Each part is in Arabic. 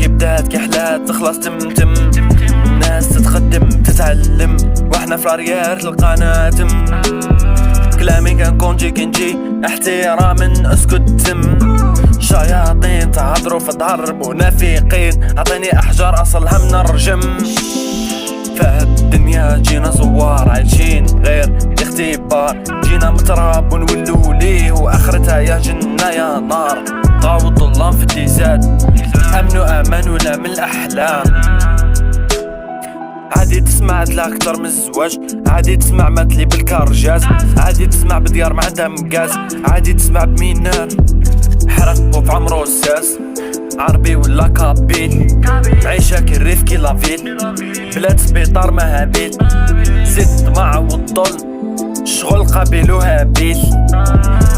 كي بدات كي حلات تخلص تمتم، الناس تتقدم تتعلم واحنا في راريار تلقانا تم. كلامي كان كونجي كنجي احترام اسكت تم. شياطين تهضروا في ظهر منافقين، عطيني احجار اصلها من الرجم. فهاد الدنيا جينا زوار عايشين غير اختبار، جينا متراب ونولو ليه واخرتها يا جنة يا نار. غاو الظلام في اتزاد امنوا امان ولا من الاحلام. عادي تسمع دلا اكتر من الزواج، عادي تسمع ماتلي بالكارجاز، عادي تسمع بديار ما عندها مقاس، عادي تسمع بمينان حرق وبعمرو الساس. عربي ولا كابيل عيشة كالريف كي لافيل، بلاد سبيطار ما هابيل. زيد الطمع والظلم شغل قابيل وهابيل.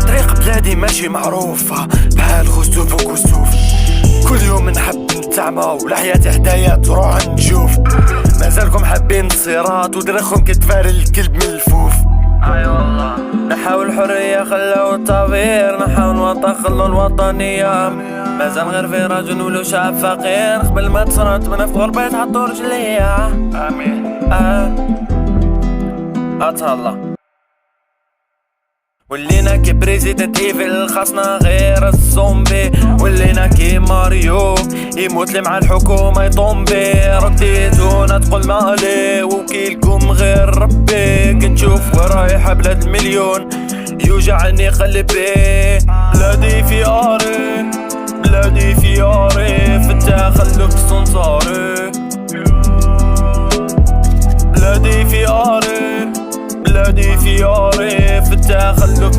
طريق بلادي ماشي معروفة بحال خسوف وكسوف، كل يوم نحب نتعمى ولا حياتي حدايا تروح نشوف. مازالكم حابين الصراط ودرخهم كتفار الكلب من الفوف. اي والله نحاول الحرية خلاو الطوير، نحاول الوطن خلو الوطنية. مازال غير في رجل ولو شعب فقير، قبل ما تصرت من في غربة تحطو رجليا. امين اتهلا. ولينا كي بريزيدنت ايفل خاصنا غير الزومبي، ولينا كي ماريو يموت لي مع الحكومة يطومبي. رديتونا تقول مالي وكيلكم غير ربي، كنشوف ورايحة بلاد المليون يوجعني قلبي. بلادي في اري بلادي في اري في التخلف سنصاري. بلادي في اري بلادي في اري في التخلف